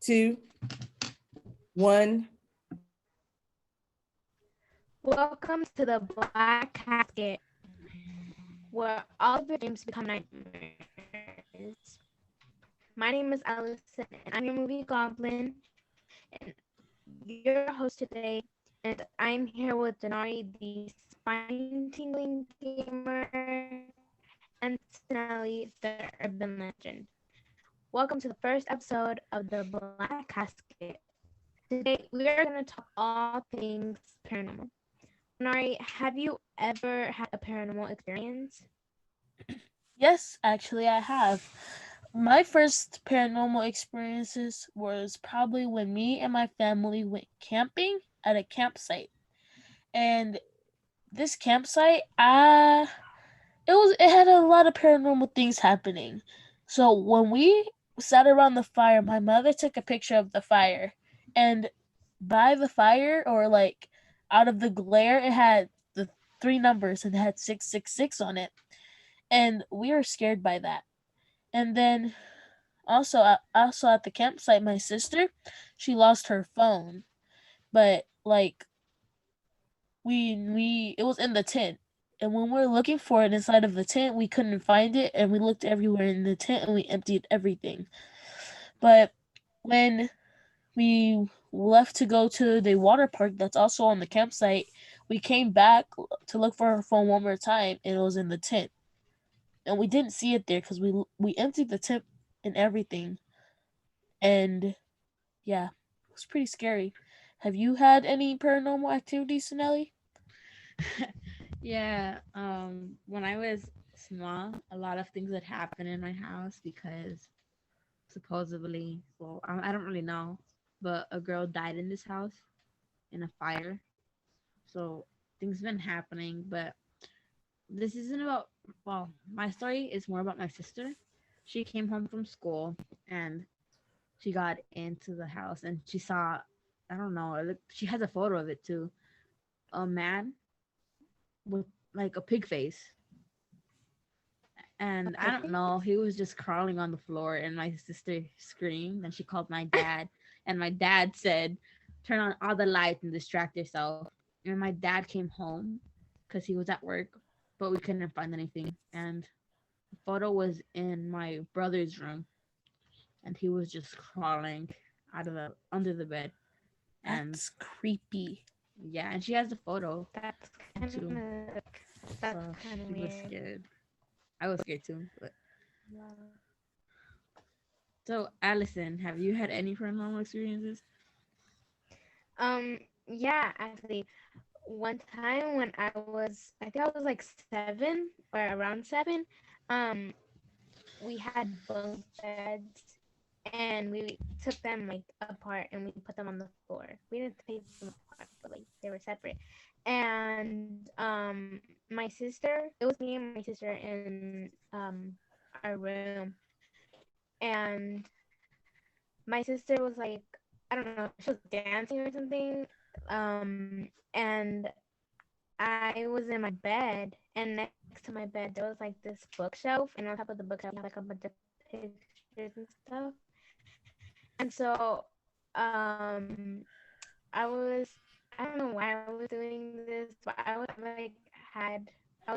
2, 1. Welcome to the Black Casket, where all of your dreams become nightmares. My name is Allison, and I'm your movie goblin, and your host today. And I'm here with Denari, the spine-tingling gamer, and Sinelli, the urban legend. Welcome to the first episode of the Black Casket. Today, we are going to talk all things paranormal. Denari, have you ever had a paranormal experience? Yes, actually, I have. My first paranormal experiences was probably when me and my family went camping at a campsite. And this campsite, it had a lot of paranormal things happening. So when we sat around the fire, my mother took a picture of the fire, and by the fire, or like out of the glare, it had the three numbers and it had 666 on it. And we were scared by that. And then also at the campsite, my sister, she lost her phone, but like we it was in the tent. And when we were looking for it inside of the tent, we couldn't find it, and we looked everywhere in the tent and we emptied everything. But when we left to go to the water park that's also on the campsite, we came back to look for her phone one more time, and it was in the tent. And we didn't see it there because we emptied the tent and everything. And yeah, it was pretty scary. Have you had any paranormal activities, Nelly? Yeah, when I was small, a lot of things would happen in my house because supposedly, well, I don't really know, but a girl died in this house in a fire. So things been happening, but this isn't about, well, my story is more about my sister. She came home from school and she got into the house and she saw, I don't know, she has a photo of it too, a man with like a pig face. And I don't Okay. know, he was just crawling on the floor, and my sister screamed, and she called my dad, and my dad said, "Turn on all the lights and distract yourself." And my dad came home because he was at work, but we couldn't find anything. And the photo was in my brother's room, and he was just crawling out of the under the bed. And That's creepy. yeah, and she has the photo That's kind too, of that's so kind of she was weird. scared. I was scared too. But Wow. so, Allison, have you had any paranormal experiences? Yeah, actually, one time when I think I was like 7 or around 7, um, we had bunk beds and we took them like apart and we put them on the floor. We didn't take them apart, but like they were separate. And my sister, it was me and my sister in our room, and my sister was like, I don't know, she was dancing or something. And I was in my bed, and next to my bed there was like this bookshelf, and on top of the bookshelf you have like a bunch of pictures and stuff. And so um I was, I don't know why I was doing this, but I was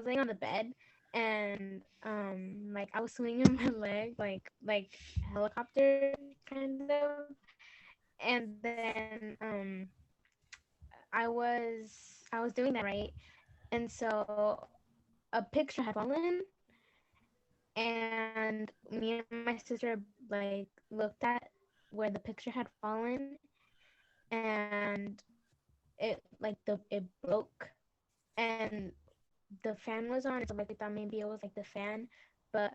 laying on the bed, and like I was swinging my leg like helicopter kind of. And then I was doing that, right? And so a picture had fallen, and me and my sister like looked at where the picture had fallen, and it broke, and the fan was on, so like we thought maybe it was like the fan, but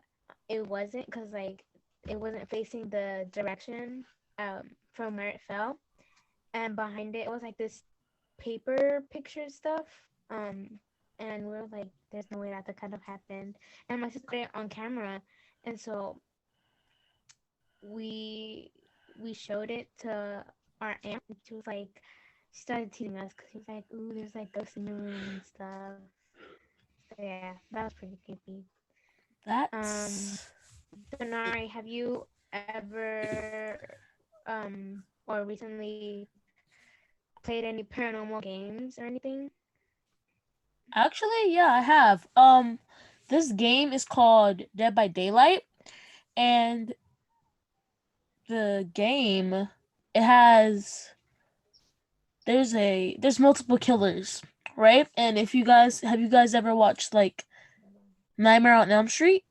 it wasn't, because like it wasn't facing the direction from where it fell. And behind it was like this paper picture stuff. And we were like, there's no way that kind of happened. And my sister got it on camera, and so we we showed it to our aunt, and she was like, she started teasing us because she was like, ooh, there's like ghosts in your room and stuff. So yeah, that was pretty creepy. Um, That's Denari, have you ever or recently played any paranormal games or anything? Actually, yeah, I have. This game is called Dead by Daylight, and the game it has there's multiple killers, right? And if you guys have you guys ever watched like Nightmare on Elm Street?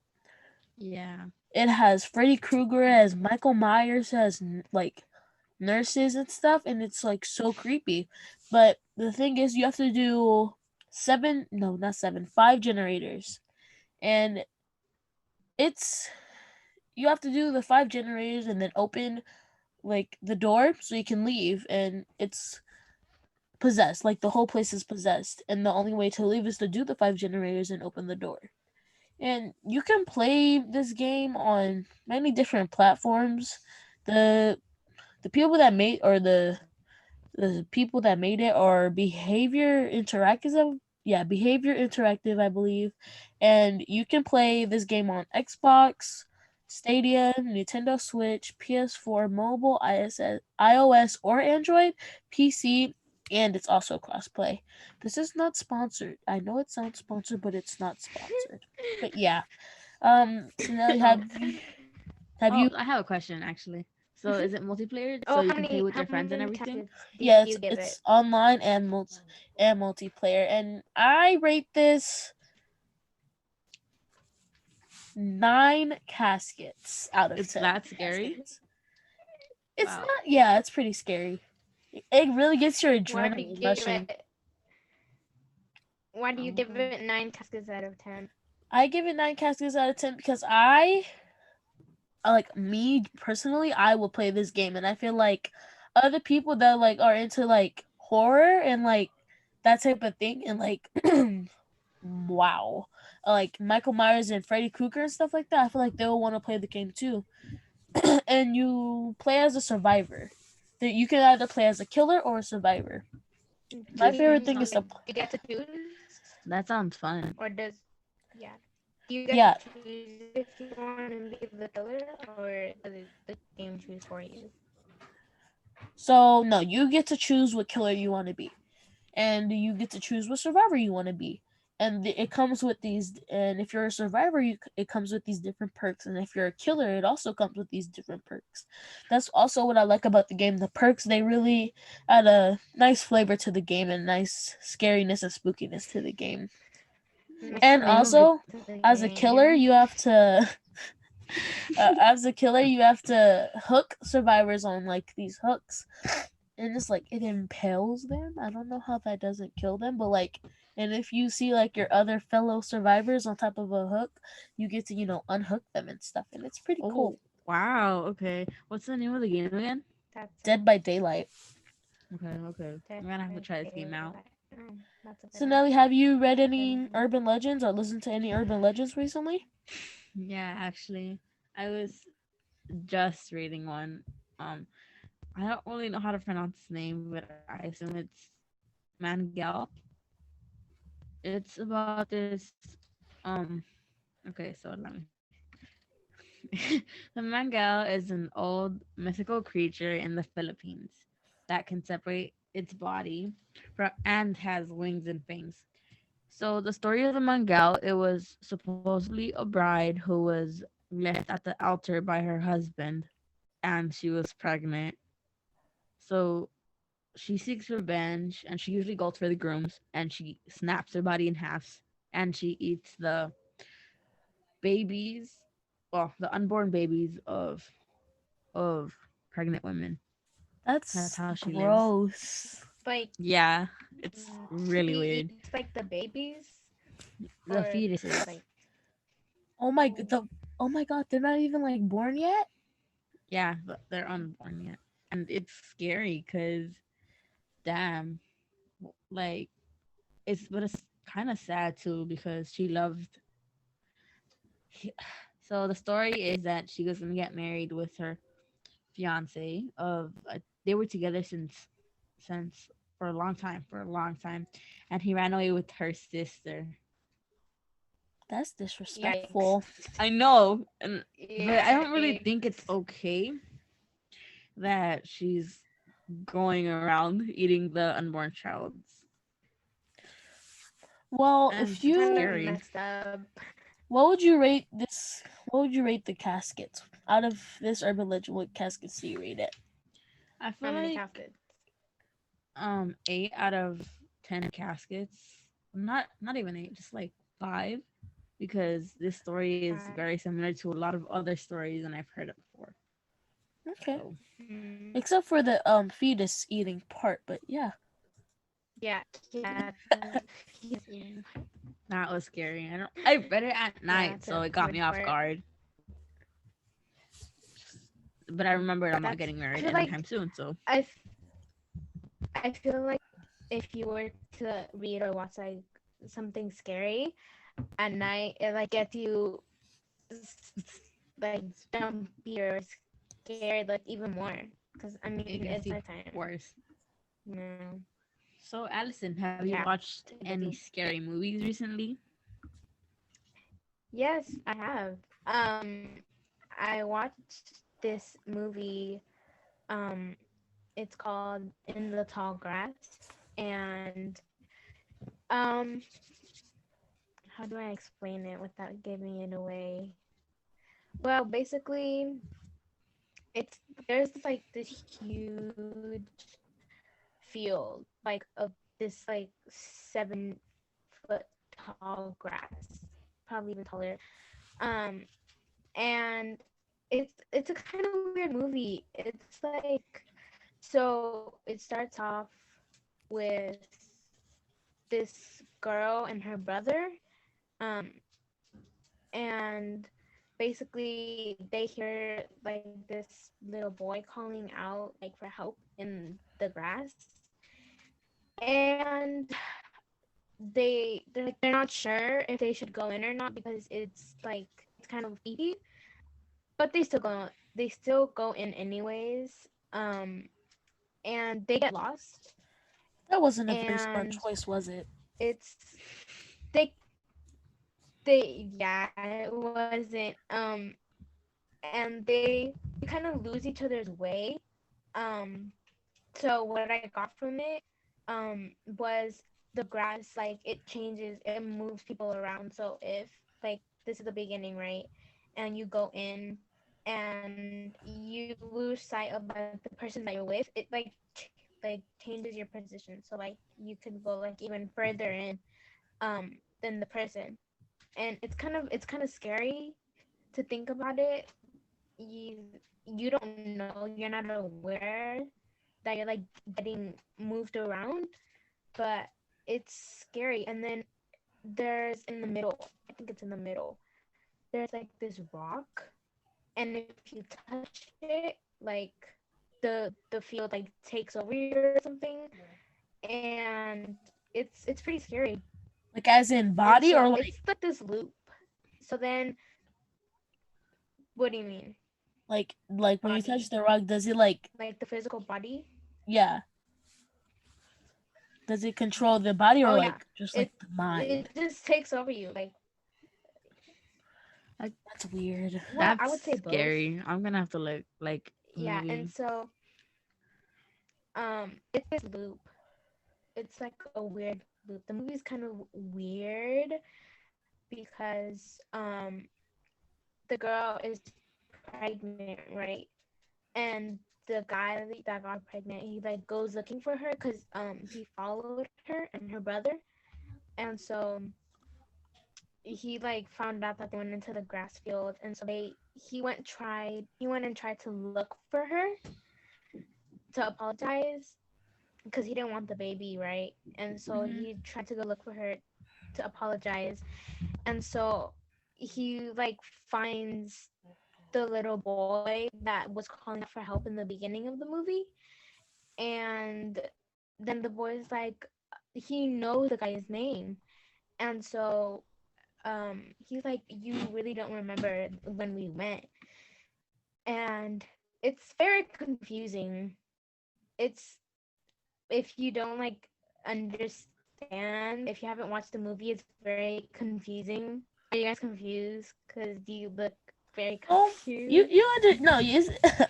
Yeah. It has Freddy Krueger, it has Michael Myers, it has like nurses and stuff, and it's like so creepy. But the thing is, you have to do seven, no, not seven, five generators, and it's you have to do the five generators and then open like the door so you can leave, and it's possessed. Like the whole place is possessed, and the only way to leave is to do the five generators and open the door. And you can play this game on many different platforms. The the people that made or the people that made it are Behavior Interactive. Yeah, Behavior Interactive, I believe. And you can play this game on Xbox, Stadia, Nintendo Switch, PS4, mobile, iOS or Android, PC, and it's also crossplay. This is not sponsored. I know it sounds sponsored, but it's not sponsored. But yeah. So now Oh. have Oh, you I have a question actually. So Mhm. is it multiplayer Oh, so you can play with how your friends and many everything? times do Yeah, you give it? it's online and multiplayer, and I rate this 9 caskets out of It's 10 that scary? caskets. It's Wow. not. Yeah, it's pretty scary. It really gets your Why do you adrenaline give rushing. it? Why do you give Oh. it 9 caskets out of 10? I give it 9 caskets out of 10 because like me personally, I will play this game, and I feel like other people that like are into like horror and like that type of thing, and like wow, like Michael Myers and Freddy Krueger and stuff like that. I feel like they'll want to play the game too. And you play as a survivor. That you can either play as a killer or a survivor. Do My This favorite you thing is sounds to like you get to choose, that sounds fun. or does yeah? Do you get to yeah. choose if you want to be the killer, or does the game choose for you? So no, you get to choose what killer you want to be, and you get to choose what survivor you want to be. And it comes with these. And if you're a survivor, it comes with these different perks. And if you're a killer, it also comes with these different perks. That's also what I like about the game. The perks, they really add a nice flavor to the game and nice scariness and spookiness to the game. Nice And flavor also, to the as a game. killer, you have to as a killer, you have to hook survivors on like these hooks, and it's like it impales them. I don't know how that doesn't kill them, but like, and if you see like your other fellow survivors on top of a hook, you get to unhook them and stuff, and it's pretty cool. Oh, wow. Okay. What's the name of the game again? That Dead sounds by Daylight. Okay, okay. dead I'm gonna have to by try this game out. daylight. Oh, that's a So good Nelly, have you read good any name. urban legends or listened to any urban legends recently? Yeah, actually. I was just reading one. Um I don't really know how to pronounce his name, but I assume it's Mangel. It's about this okay, so let me the Mangel is an old mythical creature in the Philippines that can separate its body and has wings and fangs. So the story of the Mangel, it was supposedly a bride who was left at the altar by her husband and she was pregnant. So she seeks revenge and she usually goes for the grooms and she snaps their body in half and she eats the babies, well, the unborn babies of pregnant women. That's That's how she lives. gross. Like Yeah, it's really she weird. eats like the babies, The or fetuses. like oh, Oh my god, they're not even like born yet. Yeah, but they're unborn yet. And it's scary because, damn, like, but it's kind of sad too because she loved. So the story is that she was gonna get married with her fiance. They were together since for a long time, and he ran away with her sister. That's yikes, disrespectful. I know, and but I don't really yikes. think it's okay that she's going around eating the unborn child's. Well, And if it's Kind you, of scary. messed up. what would you rate this? What would you rate the caskets out of this urban legend? What caskets do you rate it? I How feel many like caskets? 8 out of 10 caskets. Not even 8, just like 5, because this story is very similar to a lot of other stories and I've heard it before. Okay, So Hmm. except for the fetus eating part, but yeah. Yeah, yeah. He's eating. that was scary. I read it at Yeah, night, it's a so it got hard me off part. guard. But I remembered I'm not That's. getting I married feel anytime like soon, so I. I feel like if you were to read or watch like something scary at night, it like gets you like jumpy or scared like even more. Because I mean it gets it's even nighttime. worse. No. So Allison, have you Yeah. watched It gets any you. scary movies recently? Yes, I have. I watched this movie. Um, it's called In the Tall Grass, and um, how do I explain it without giving it away? Well, basically, it's there's like this huge field, like of this like 7 foot tall grass, probably even taller. Um, and it's a kind of weird movie. It's like so it starts off with this girl and her brother, um, and basically they hear like this little boy calling out like for help in the grass, and they're not sure if they should go in or not because it's like it's kind of creepy, but they still go in anyways. And they get lost, That wasn't a very smart and choice, was it? it's they yeah, it wasn't. And they kind of lose each other's way. Um, so what I got from it was the grass, like it changes, it moves people around. So if like this is the beginning, right, and you go in and you lose sight of like the person that you're with, it like changes your position. So like you could go like even further in than the person, and it's kind of scary to think about it. You don't know, you're not aware that you're like getting moved around, but it's scary. And then there's in the middle, I think it's in the middle, there's like this rock, and if you touch it, like the field like takes over you or something, and it's pretty scary. Like as in And body so or it's like this loop. So then, what do you mean? like when you touch Body, the rock, does it like, like the physical body? yeah, does it control the body or Oh yeah, like just like it the mind? it just takes over you. Like, That's weird. well, I would That's say both. scary. I'm gonna have to look like the Yeah, and movie. so it's this loop. It's like a weird loop. The movie's kind of weird because the girl is pregnant, right? And the guy that got pregnant, he like goes looking for her because he followed her and her brother, and so he like found out that they went into the grass field, and so he went and tried to look for her to apologize because he didn't want the baby, right? And so Hmm. he tried to go look for her to apologize, and so he like finds the little boy that was calling out for help in the beginning of the movie, and then the boy's like he knows the guy's name, and so he's like, you really don't remember when we went. And it's very confusing. It's if you don't like understand, if you haven't watched the movie, it's very confusing. Are you guys confused because do you look very Oh, confused. no.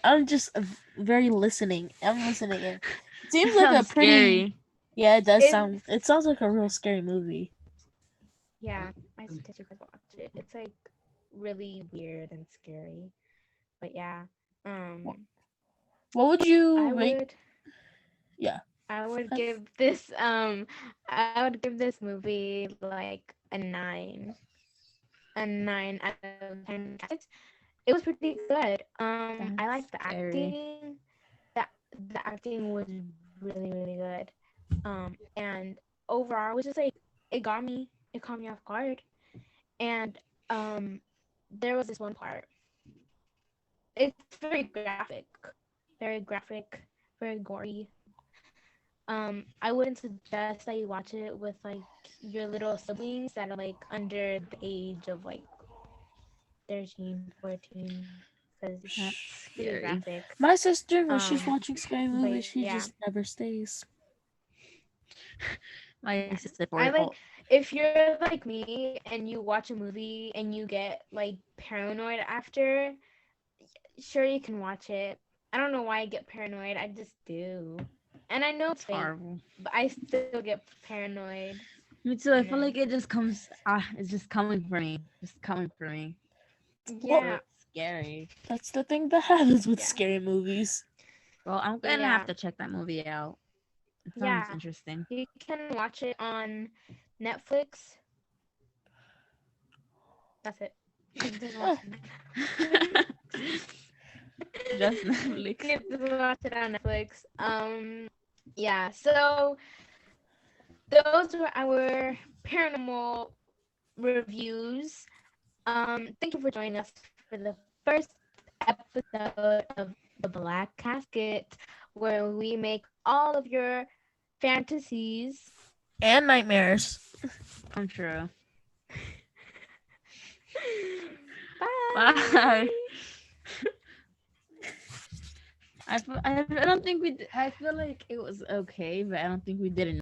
I'm just very listening. I'm listening in. It seems It like a sounds pretty. scary. Yeah, it does It's sound. It sounds like a real scary movie. yeah, I suggest you guys watch it. It's like really weird and scary. But yeah, um, What would you I rate? would Yeah. I would Okay. give this I would give this movie like a nine out of 10 because it was pretty good. I That's liked the scary. acting. The acting was really good. And overall, it was just like it caught me off guard. And there was this one part. It's very graphic, very gory. I wouldn't suggest that you watch it with like your little siblings that are like under the age of like 13, 14, because That's it's pretty scary. graphic. My sister, when she's watching scary But movies, she yeah, just never stays. My yeah. sister for I like oh, if you're like me and you watch a movie and you get like paranoid after, sure you can watch it. I don't know why I get paranoid. I just do. And I know it's it's fake, horrible. but I still get paranoid. Me too. I And feel like then it just comes. It's just coming for me. Just coming for me. Well, So yeah, it's scary. that's the thing that happens with yeah, scary movies. Well, I'm gonna have yeah, to check that movie out. It sounds yeah. interesting. You can watch it on Netflix. That's it. Just watch Oh, it on Netflix. Just Netflix. You just watch it on Netflix. Yeah. So those were our paranormal reviews. Thank you for joining us for the first episode of The Black Casket, where we make all of your fantasies. and nightmares. I'm true. Bye. Bye. I don't think we. I feel like it was okay, but I don't think we did enough.